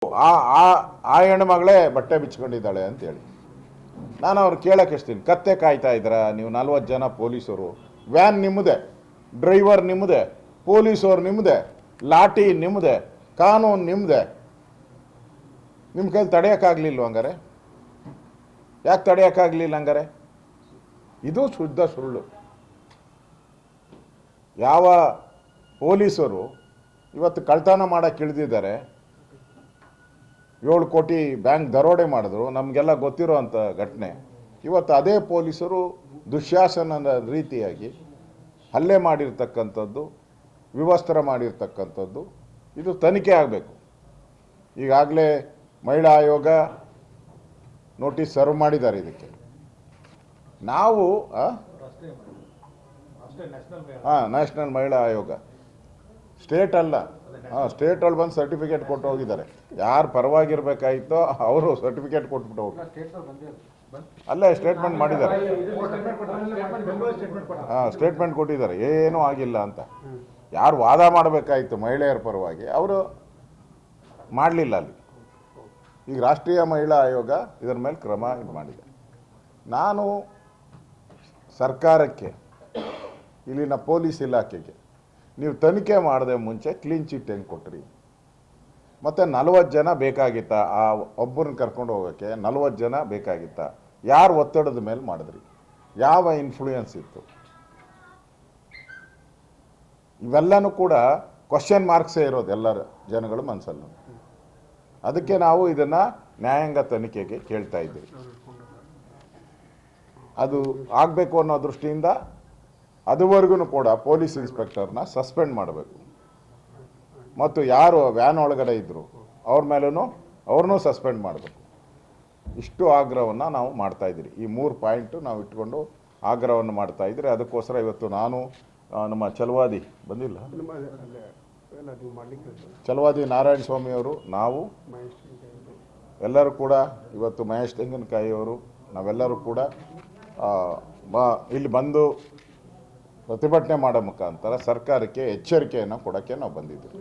ಆ ಆ ಆ ಹೆಣ್ಮಗಳೇ ಬಟ್ಟೆ ಬಿಚ್ಕೊಂಡಿದ್ದಾಳೆ ಅಂತೇಳಿ ನಾನು ಅವ್ರು ಕೇಳಕ್ಕೆ ಇರ್ತೀನಿ. ಕತ್ತೆ ಕಾಯ್ತಾ ಇದ್ದೀರಾ ನೀವು 40 ಜನ ಪೊಲೀಸರು, ವ್ಯಾನ್ ನಿಮ್ಮದೇ, ಡ್ರೈವರ್ ನಿಮ್ಮದೇ, ಪೊಲೀಸವ್ರು ನಿಮ್ಮದೇ, ಲಾಠಿ ನಿಮ್ಮದೇ, ಕಾನೂನು ನಿಮ್ಮದೇ. ನಿಮ್ಮ ಕೈಲಿ ತಡೆಯೋಕ್ಕಾಗಲಿಲ್ವ ಹಂಗಾರೆ? ಯಾಕೆ ತಡೆಯೋಕ್ಕಾಗಲಿಲ್ಲ ಹಂಗಾರೆ? ಇದು ಶುದ್ಧ ಸುಳ್ಳು. ಯಾವ ಪೊಲೀಸರು ಇವತ್ತು ಕಳ್ತನ ಮಾಡೋಕ್ಕೆ ಇಳಿದಿದ್ದಾರೆ, 7 ಕೋಟಿ ಬ್ಯಾಂಕ್ ದರೋಡೆ ಮಾಡಿದ್ರು, ನಮಗೆಲ್ಲ ಗೊತ್ತಿರೋ ಅಂಥ ಘಟನೆ. ಇವತ್ತು ಅದೇ ಪೊಲೀಸರು ದುಶ್ಯಾಸನದ ರೀತಿಯಾಗಿ ಹಲ್ಲೆ ಮಾಡಿರ್ತಕ್ಕಂಥದ್ದು, ವಿವಸ್ತ್ರ ಮಾಡಿರ್ತಕ್ಕಂಥದ್ದು, ಇದು ತನಿಖೆ ಆಗಬೇಕು. ಈಗಾಗಲೇ ಮಹಿಳಾ ಆಯೋಗ ನೋಟಿಸ್ ಸರ್ವ್ ಮಾಡಿದ್ದಾರೆ ಇದಕ್ಕೆ. ನಾವು ನ್ಯಾಷನಲ್ ಮಹಿಳಾ ಆಯೋಗ, ಸ್ಟೇಟ್ ಅಲ್ಲ, ಸ್ಟೇಟಲ್ಲಿ ಬಂದು ಸರ್ಟಿಫಿಕೇಟ್ ಕೊಟ್ಟು ಹೋಗಿದ್ದಾರೆ. ಯಾರು ಪರವಾಗಿರ್ಬೇಕಾಯ್ತೋ ಅವರು ಸರ್ಟಿಫಿಕೇಟ್ ಕೊಟ್ಬಿಟ್ಟು ಹೋಗಿ ಅಲ್ಲೇ ಸ್ಟೇಟ್ಮೆಂಟ್ ಮಾಡಿದ್ದಾರೆ. ಸ್ಟೇಟ್ಮೆಂಟ್ ಕೊಟ್ಟಿದ್ದಾರೆ, ಏನೂ ಆಗಿಲ್ಲ ಅಂತ. ಯಾರು ವಾದ ಮಾಡಬೇಕಾಯ್ತು ಮಹಿಳೆಯರ ಪರವಾಗಿ ಅವರು ಮಾಡಲಿಲ್ಲ ಅಲ್ಲಿ. ಈಗ ರಾಷ್ಟ್ರೀಯ ಮಹಿಳಾ ಆಯೋಗ ಇದರ ಮೇಲೆ ಕ್ರಮ ಇದು ಮಾಡಿದೆ. ನಾನು ಸರ್ಕಾರಕ್ಕೆ, ಇಲ್ಲಿನ ಪೊಲೀಸ್ ಇಲಾಖೆಗೆ, ನೀವು ತನಿಖೆ ಮಾಡದೆ ಮುಂಚೆ ಕ್ಲೀನ್ ಚಿಟ್ ಹೆಂಗೆ ಕೊಟ್ರಿ? ಮತ್ತು 40 ಜನ ಬೇಕಾಗಿತ್ತಾ? ಆ ಒಬ್ಬರನ್ನ ಕರ್ಕೊಂಡು ಹೋಗೋಕ್ಕೆ 40 ಜನ ಬೇಕಾಗಿತ್ತಾ? ಯಾರು ಒತ್ತಡದ ಮೇಲೆ ಮಾಡಿದ್ರಿ? ಯಾವ ಇನ್ಫ್ಲೂಯೆನ್ಸ್ ಇತ್ತು? ಇವೆಲ್ಲನೂ ಕೂಡ ಕ್ವಶನ್ ಮಾರ್ಕ್ಸೇ ಇರೋದು ಎಲ್ಲರ ಜನಗಳ ಮನಸ್ಸಲ್ಲೂ. ಅದಕ್ಕೆ ನಾವು ಇದನ್ನು ನ್ಯಾಯಾಂಗ ತನಿಖೆಗೆ ಕೇಳ್ತಾ ಇದ್ದೀವಿ. ಅದು ಆಗಬೇಕು ಅನ್ನೋ ದೃಷ್ಟಿಯಿಂದ ಅದುವರೆಗೂ ಕೂಡ ಪೊಲೀಸ್ ಇನ್ಸ್ಪೆಕ್ಟರ್ನ ಸಸ್ಪೆಂಡ್ ಮಾಡಬೇಕು. ಮತ್ತು ಯಾರು ವ್ಯಾನ್ ಒಳಗಡೆ ಇದ್ದರು ಅವ್ರ ಮೇಲೂ ಅವ್ರನ್ನೂ ಸಸ್ಪೆಂಡ್ ಮಾಡಬೇಕು. ಇಷ್ಟು ಆಗ್ರಹವನ್ನು ನಾವು ಮಾಡ್ತಾಯಿದ್ದೀರಿ. ಈ 3 ಪಾಯಿಂಟು ನಾವು ಇಟ್ಕೊಂಡು ಆಗ್ರಹವನ್ನು ಮಾಡ್ತಾಯಿದ್ದೀರಿ. ಅದಕ್ಕೋಸ್ಕರ ಇವತ್ತು ನಾನು ನಮ್ಮ ಛಲವಾದಿ ಬಂದಿಲ್ಲ, ಛಲವಾದಿ ನಾರಾಯಣ ಸ್ವಾಮಿಯವರು, ನಾವು ಎಲ್ಲರೂ ಕೂಡ ಇವತ್ತು ಮಹೇಶ್ ತೆಂಗಿನಕಾಯಿಯವರು ನಾವೆಲ್ಲರೂ ಕೂಡ ಇಲ್ಲಿ ಬಂದು ಪ್ರತಿಭಟನೆ ಮಾಡೋ ಮುಖಾಂತರ ಸರ್ಕಾರಕ್ಕೆ ಎಚ್ಚರಿಕೆಯನ್ನು ಕೊಡೋಕ್ಕೆ ನಾವು ಬಂದಿದ್ದೀವಿ.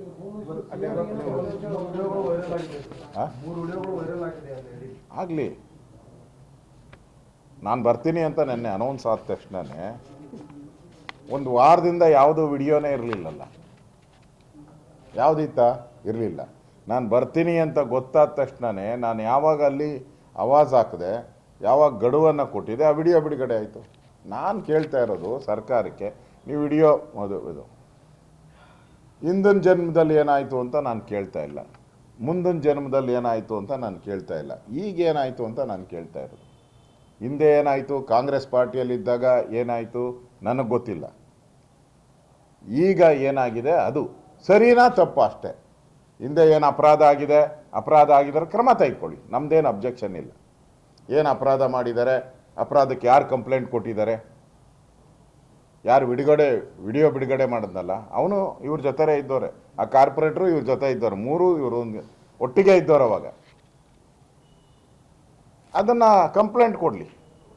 ಆಗಲಿ, ನಾನು ಬರ್ತೀನಿ ಅಂತ ನೆನ್ನೆ ಅನೌನ್ಸ್ ಆದ ತಕ್ಷಣವೇ 1 ವಾರದಿಂದ ಯಾವುದೂ ವಿಡಿಯೋನೇ ಇರಲಿಲ್ಲಲ್ಲ. ಯಾವುದಿತ್ತ? ಇರಲಿಲ್ಲ. ನಾನು ಬರ್ತೀನಿ ಅಂತ ಗೊತ್ತಾದ ತಕ್ಷಣವೇ ನಾನು ಯಾವಾಗ ಅಲ್ಲಿ ಆವಾಜ್ ಹಾಕಿದೆ, ಯಾವಾಗ ಗಡುವನ್ನು ಕೊಟ್ಟಿದೆ, ಆ ವಿಡಿಯೋ ಬಿಡುಗಡೆ ಆಯಿತು. ನಾನು ಕೇಳ್ತಾ ಇರೋದು ಸರ್ಕಾರಕ್ಕೆ, ನೀವು ವಿಡಿಯೋ ಇದು ಹಿಂದಿನ ಜನ್ಮದಲ್ಲಿ ಏನಾಯಿತು ಅಂತ ನಾನು ಕೇಳ್ತಾ ಇಲ್ಲ, ಮುಂದಿನ ಜನ್ಮದಲ್ಲಿ ಏನಾಯಿತು ಅಂತ ನಾನು ಕೇಳ್ತಾ ಇಲ್ಲ, ಈಗ ಏನಾಯಿತು ಅಂತ ನಾನು ಕೇಳ್ತಾ ಇರೋದು. ಹಿಂದೆ ಏನಾಯಿತು, ಕಾಂಗ್ರೆಸ್ ಪಾರ್ಟಿಯಲ್ಲಿದ್ದಾಗ ಏನಾಯಿತು ನನಗೆ ಗೊತ್ತಿಲ್ಲ. ಈಗ ಏನಾಗಿದೆ ಅದು ಸರಿನಾ ತಪ್ಪು ಅಷ್ಟೇ. ಹಿಂದೆ ಏನು ಅಪರಾಧ ಆಗಿದ್ರೆ ಕ್ರಮ ತೆಗೆದುಕೊಳ್ಳಿ, ನಮ್ಮದೇನು ಅಬ್ಜೆಕ್ಷನ್ ಇಲ್ಲ. ಏನು ಅಪರಾಧ ಮಾಡಿದ್ದಾರೆ, ಅಪರಾಧಕ್ಕೆ ಯಾರು ಕಂಪ್ಲೇಂಟ್ ಕೊಟ್ಟಿದ್ದಾರೆ, ಯಾರು ವಿಡಿಯೋ ಬಿಡುಗಡೆ ಮಾಡಿದ್ನಲ್ಲ ಅವನು ಇವ್ರ ಜೊತೆ ಇದ್ದವ್ರೆ, ಆ ಕಾರ್ಪೊರೇಟ್ರು ಇವ್ರ ಜೊತೆ ಇದ್ದವ್ರು, 3 ಇವರು ಒಟ್ಟಿಗೆ ಇದ್ದವ್ರು. ಅವಾಗ ಅದನ್ನು ಕಂಪ್ಲೇಂಟ್ ಕೊಡಲಿ,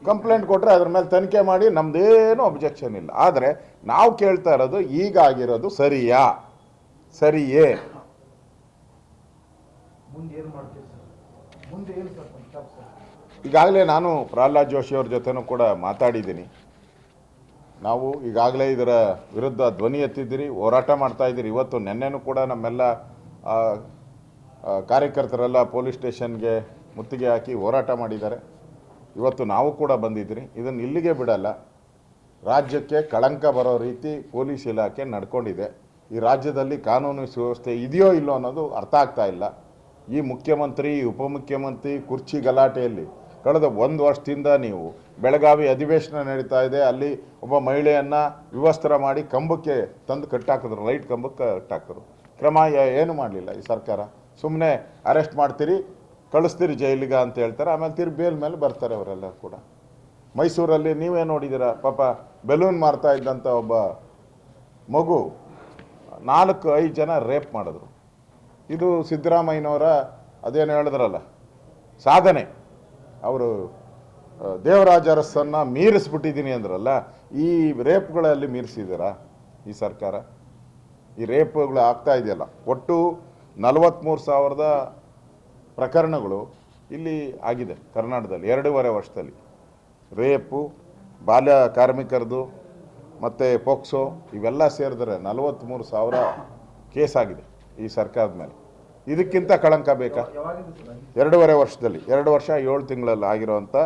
ಕಂಪ್ಲೇಂಟ್ ಕೊಟ್ಟರೆ ಅದ್ರ ಮೇಲೆ ತನಿಖೆ ಮಾಡಿ, ನಮ್ಮದೇನೂ ಅಬ್ಜೆಕ್ಷನ್ ಇಲ್ಲ. ಆದರೆ ನಾವು ಕೇಳ್ತಾ ಇರೋದು ಈಗ ಆಗಿರೋದು ಸರಿಯೇ? ಈಗಾಗಲೇ ನಾನು ಪ್ರಹ್ಲಾದ್ ಜೋಶಿ ಅವ್ರ ಜೊತೆನೂ ಕೂಡ ಮಾತಾಡಿದ್ದೀನಿ. ನಾವು ಈಗಾಗಲೇ ಇದರ ವಿರುದ್ಧ ಧ್ವನಿ ಎತ್ತಿದ್ದೀರಿ, ಹೋರಾಟ ಮಾಡ್ತಾಯಿದ್ದೀರಿ. ಇವತ್ತು ನೆನ್ನೆನೂ ಕೂಡ ನಮ್ಮೆಲ್ಲ ಕಾರ್ಯಕರ್ತರೆಲ್ಲ ಪೊಲೀಸ್ ಸ್ಟೇಷನ್ಗೆ ಮುತ್ತಿಗೆ ಹಾಕಿ ಹೋರಾಟ ಮಾಡಿದ್ದಾರೆ. ಇವತ್ತು ನಾವು ಕೂಡ ಬಂದಿದ್ದೀರಿ. ಇದನ್ನು ಇಲ್ಲಿಗೆ ಬಿಡಲ್ಲ. ರಾಜ್ಯಕ್ಕೆ ಕಳಂಕ ಬರೋ ರೀತಿ ಪೊಲೀಸ್ ಇಲಾಖೆ ನಡ್ಕೊಂಡಿದೆ. ಈ ರಾಜ್ಯದಲ್ಲಿ ಕಾನೂನು ಸುವ್ಯವಸ್ಥೆ ಇದೆಯೋ ಇಲ್ಲೋ ಅನ್ನೋದು ಅರ್ಥ ಆಗ್ತಾ ಇಲ್ಲ. ಈ ಮುಖ್ಯಮಂತ್ರಿ, ಉಪಮುಖ್ಯಮಂತ್ರಿ ಕುರ್ಚಿ ಗಲಾಟೆಯಲ್ಲಿ ಕಳೆದ 1 ವರ್ಷದಿಂದ ನೀವು ಬೆಳಗಾವಿ ಅಧಿವೇಶನ ನಡೀತಾ ಇದೆ, ಅಲ್ಲಿ ಒಬ್ಬ ಮಹಿಳೆಯನ್ನು ವಿವಸ್ತ್ರ ಮಾಡಿ ಕಂಬಕ್ಕೆ ತಂದು ಕಟ್ಟಾಕಿದ್ರು, ಲೈಟ್ ಕಂಬಕ್ಕೆ ಕಟ್ಟಾಕಿದ್ರು. ಕ್ರಮ ಏನು ಮಾಡಲಿಲ್ಲ ಈ ಸರ್ಕಾರ. ಸುಮ್ಮನೆ ಅರೆಸ್ಟ್ ಮಾಡ್ತೀರಿ, ಕಳಿಸ್ತೀರಿ ಜೈಲಿಗೆ ಅಂತ ಹೇಳ್ತಾರೆ, ಆಮೇಲೆ ತಿರುಗಿ ಬೇಲ್ ಮೇಲೆ ಬರ್ತಾರೆ ಅವರೆಲ್ಲ ಕೂಡ. ಮೈಸೂರಲ್ಲಿ ನೀವೇ ನೋಡಿದ್ದೀರ, ಪಾಪ ಬೆಲೂನ್ ಮಾರ್ತಾ ಇದ್ದಂಥ ಒಬ್ಬ ಮಗು 4-5 ಜನ ರೇಪ್ ಮಾಡಿದ್ರು. ಇದು ಸಿದ್ದರಾಮಯ್ಯನವರ ಅದೇನು ಹೇಳಿದ್ರಲ್ಲ ಸಾಧನೆ, ಅವರು ದೇವರಾಜ ಅರಸನ್ನು ಮೀರಿಸ್ಬಿಟ್ಟಿದ್ದೀನಿ ಅಂದ್ರಲ್ಲ, ಈ ರೇಪ್ಗಳಲ್ಲಿ ಮೀರಿಸಿದಾರ ಈ ಸರ್ಕಾರ? ಈ ರೇಪ್ಗಳು ಆಗ್ತಾ ಇದೆಯಲ್ಲ, ಒಟ್ಟು 43,000 ಪ್ರಕರಣಗಳು ಇಲ್ಲಿ ಆಗಿದೆ ಕರ್ನಾಟಕದಲ್ಲಿ 2.5 ವರ್ಷದಲ್ಲಿ. ರೇಪು, ಬಾಲ್ಯ ಕಾರ್ಮಿಕರದು ಮತ್ತು ಪೋಕ್ಸೋ ಇವೆಲ್ಲ ಸೇರಿದ್ರೆ 43,000 ಕೇಸ್ ಆಗಿದೆ ಈ ಸರ್ಕಾರದ ಮೇಲೆ. ಇದಕ್ಕಿಂತ ಕಳಂಕ ಬೇಕಾ? 2.5 ವರ್ಷದಲ್ಲಿ, 2 ವರ್ಷ 7 ತಿಂಗಳಲ್ಲಿ ಆಗಿರೋವಂಥ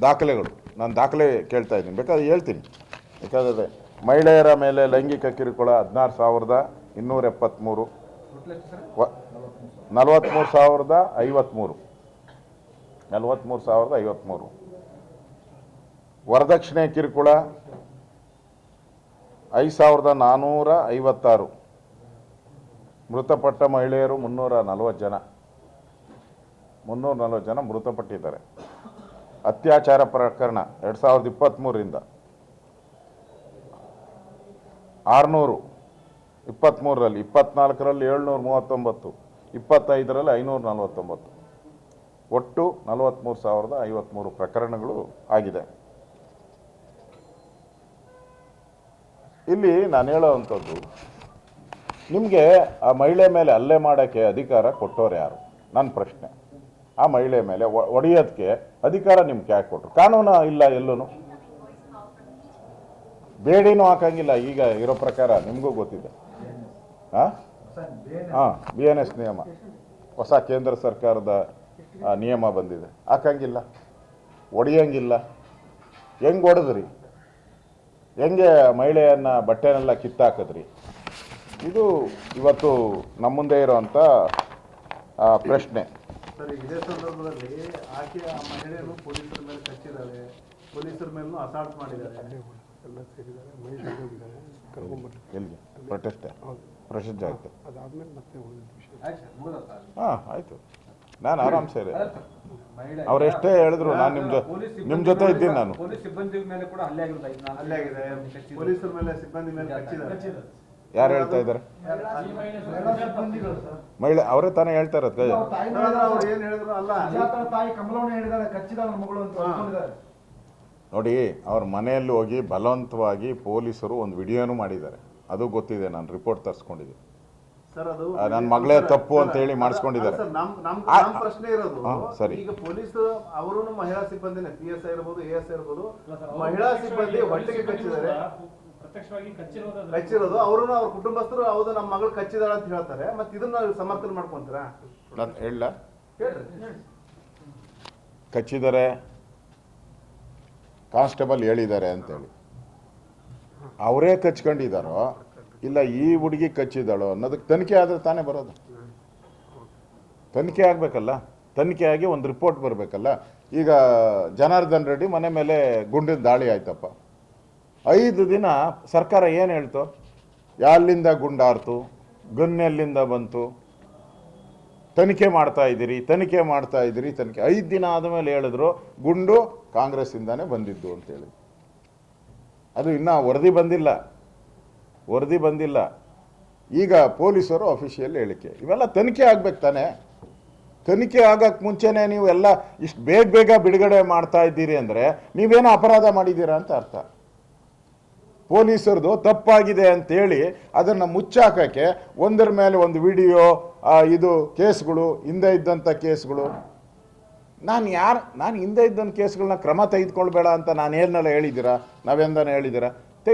ದಾಖಲೆಗಳು. ನಾನು ದಾಖಲೆ ಕೇಳ್ತಾ ಇದ್ದೀನಿ, ಬೇಕಾದ್ರೆ ಹೇಳ್ತೀನಿ. ಯಾಕಂದರೆ ಮಹಿಳೆಯರ ಮೇಲೆ ಲೈಂಗಿಕ ಕಿರುಕುಳ 16,273, 43,053, 43,053. ವರದಕ್ಷಿಣೆ ಕಿರುಕುಳ 5,456. ಮೃತಪಟ್ಟ ಮಹಿಳೆಯರು 340 ಜನ, 340 ಜನ ಮೃತಪಟ್ಟಿದ್ದಾರೆ. ಅತ್ಯಾಚಾರ ಪ್ರಕರಣ 2023ರಿಂದ 600, 23ರಲ್ಲಿ 24ರಲ್ಲಿ 739, 25ರಲ್ಲಿ 549, ಒಟ್ಟು 43,053 ಪ್ರಕರಣಗಳು ಆಗಿದೆ. ಇಲ್ಲಿ ನಾನು ಹೇಳೋವಂಥದ್ದು, ನಿಮಗೆ ಆ ಮಹಿಳೆ ಮೇಲೆ ಹಲ್ಲೆ ಮಾಡೋಕ್ಕೆ ಅಧಿಕಾರ ಕೊಟ್ಟವ್ರು ಯಾರು? ನನ್ನ ಪ್ರಶ್ನೆ. ಆ ಮಹಿಳೆ ಮೇಲೆ ಹೊಡೆಯೋದಕ್ಕೆ ಅಧಿಕಾರ ನಿಮ್ಗೆ ಯಾಕೆ ಕೊಟ್ಟರು? ಕಾನೂನು ಇಲ್ಲ ಎಲ್ಲೂ, ಬೇಡಿನೂ ಹಾಕಂಗಿಲ್ಲ ಈಗ ಇರೋ ಪ್ರಕಾರ, ನಿಮಗೂ ಗೊತ್ತಿದೆ. BNS ನಿಯಮ, ಹೊಸ ಕೇಂದ್ರ ಸರ್ಕಾರದ ನಿಯಮ ಬಂದಿದೆ, ಹಾಕಂಗಿಲ್ಲ, ಹೊಡೆಯಂಗಿಲ್ಲ. ಹೆಂಗೆ ಹೊಡೆದ್ರಿ? ಹೆಂಗೆ ಮಹಿಳೆಯನ್ನು ಬಟ್ಟೆನೆಲ್ಲ ಕಿತ್ತಾಕಿದ್ರಿ? ಇದು ಇವತ್ತು ನಮ್ಮ ಮುಂದೆ ಇರೋವಂಥ ಪ್ರಶ್ನೆ. ಸರ್, ಇದೇ ಸಂದರ್ಭದಲ್ಲಿ ಆಕೆ ಆ ಮಹಿಳೆಯನ್ನು ಪೊಲೀಸರ ಮೇಲೆ ಕಚ್ಚಿದ್ದಾರೆ, ಪೊಲೀಸರ ಮೇಲೂ ಅಸಾಲ್ಟ್ ಮಾಡಿದ್ದಾರೆ, ಎಲ್ಲ ಸೇರಿದ್ದಾರೆ, ಮಹಿಳೆಗೆ ಹೋಗಿದ್ದಾರೆ, ಕರ್ಕೊಂಡ್ಬರ್ಲಿ. ಎಲ್ಲಿಗೆ ಪ್ರೊಟೆಸ್ಟ್ ಆಯಿತು, ಅದಾದ್ಮೇಲೆ ಮತ್ತೆ ವಿಷಯ. ಹಾಂ ಆಯಿತು, ನಾನು ಆರಾಮ್ಸೆ ಇದೆ. ಅವರೆಷ್ಟೇ ಹೇಳಿದ್ರು ನಾನು ನಿಮ್ಮ ಜೊತೆ ಇದ್ದೀನಿ. ನಾನು ಪೊಲೀಸ್ ಸಿಬ್ಬಂದಿ ಮೇಲೆ ಕೂಡ ಹಲ್ಲೆ ಆಗಿದೆ, ಪೊಲೀಸರ ಮೇಲೆ ಸಿಬ್ಬಂದಿ ಮೇಲೆ ಕಚ್ಚಿದ್ದಾರೆ. ಯಾರು ಹೇಳ್ತಾ ಇದ್ದಾರೆ? ಮಹಿಳೆ ಅವರೇ ತಾನೇ ಹೇಳ್ತಾ ಇರೋದು. ನೋಡಿ, ಅವ್ರ ಮನೆಯಲ್ಲಿ ಹೋಗಿ ಬಲವಂತವಾಗಿ ಪೊಲೀಸರು ಒಂದು ವಿಡಿಯೋನು ಮಾಡಿದ್ದಾರೆ, ಅದು ಗೊತ್ತಿದೆ. ನಾನು ರಿಪೋರ್ಟ್ ತರಿಸ್ಕೊಂಡಿದ್ದೆ. ನನ್ನ ಮಗಳೇ ತಪ್ಪು ಅಂತ ಹೇಳಿ ಮಾಡಿಸ್ಕೊಂಡಿದ್ದಾರೆ. ಪ್ರಶ್ನೆ ಇರೋದು, ಸರಿ, ಈಗ ಪೊಲೀಸ್ ಅವರು ಮಹಿಳಾ ಸಿಬ್ಬಂದಿನೇ, PSI ಇರ್ಬೋದು, ASI ಇರ್ಬೋದು, ಮಹಿಳಾ ಸಿಬ್ಬಂದಿ ಹೊಟ್ಟೆಗೆ ಕಚ್ಚಿದ್ದಾರೆ, ಕಚ್ಚಿರೋದು ಅವರು, ಅವ್ರ ಕುಟುಂಬಸ್ಥರು ಹೌದು ನಮ್ಮ ಮಗಳು ಕಚ್ಚಿದಾಳ ಅಂತ ಹೇಳ್ತಾರೆ. ಮತ್ತೆ ಇದನ್ನ ಸಮರ್ಥನೆ ಮಾಡ್ಕೊಂತೀರಾ? ನಾನು ಹೇಳ, ಕಚ್ಚಿದ್ದಾರೆ, ಕಾನ್ಸ್ಟೇಬಲ್ ಹೇಳಿದ್ದಾರೆ ಅಂತೇಳಿ ಅವರೇ ಕಚ್ಕೊಂಡಿದ್ದಾರೋ ಇಲ್ಲ ಈ ಹುಡುಗಿ ಕಚ್ಚಿದಾಳೋ ಅನ್ನೋದಕ್ಕೆ ತನಿಖೆ ಆದರೆ ತಾನೇ ಬರೋದು. ತನಿಖೆ ಆಗಬೇಕಲ್ಲ, ತನಿಖೆ ಆಗಿ ಒಂದು ರಿಪೋರ್ಟ್ ಬರಬೇಕಲ್ಲ. ಈಗ ಜನಾರ್ದನ್ ರೆಡ್ಡಿ ಮನೆ ಮೇಲೆ ಗುಂಡಿನ ದಾಳಿ ಆಯ್ತಪ್ಪ, 5 ದಿನ ಸರ್ಕಾರ ಏನು ಹೇಳ್ತು? ಎಲ್ಲಿಂದ ಗುಂಡಾರ್ತು, ಗನ್ನೆಲ್ಲಿಂದ ಬಂತು, ತನಿಖೆ ಮಾಡ್ತಾ ಇದ್ದೀರಿ, ತನಿಖೆ 5 ದಿನ ಆದಮೇಲೆ ಹೇಳಿದ್ರು ಗುಂಡು ಕಾಂಗ್ರೆಸ್ಸಿಂದಾನೇ ಬಂದಿದ್ದು ಅಂತೇಳಿ. ಅದು ಇನ್ನೂ ವರದಿ ಬಂದಿಲ್ಲ. ಈಗ ಪೊಲೀಸರು ಅಫಿಷಿಯಲ್ ಹೇಳಿಕೆ, ಇವೆಲ್ಲ ತನಿಖೆ ಆಗ್ಬೇಕು ತಾನೆ. ತನಿಖೆ ಆಗಕ್ಕೆ ಮುಂಚೆನೇ ನೀವು ಎಲ್ಲ ಇಷ್ಟು ಬೇಗ ಬಿಡುಗಡೆ ಮಾಡ್ತಾ ಇದ್ದೀರಿ ಅಂದರೆ ನೀವೇನೋ ಅಪರಾಧ ಮಾಡಿದ್ದೀರಾ ಅಂತ ಅರ್ಥ. ಪೊಲೀಸರದು ತಪ್ಪಾಗಿದೆ ಅಂತೇಳಿ ಅದನ್ನು ಮುಚ್ಚಾಕಕ್ಕೆ ಒಂದರ ಮೇಲೆ ಒಂದು ವಿಡಿಯೋ, ಇದು ಕೇಸ್ಗಳು, ಹಿಂದೆ ಇದ್ದಂಥ ಕೇಸ್ಗಳು. ನಾನು ಹಿಂದೆ ಇದ್ದಂಥ ಕೇಸ್ಗಳನ್ನ ಕ್ರಮ ತೆಗೆದುಕೊಳ್ಬೇಡ ಅಂತ ನಾನು ಏನೆಲ್ಲ ಹೇಳಿದ್ದೀರಾ? ನಾವೆಂದನೇ ಹೇಳಿದ್ದೀರಾ?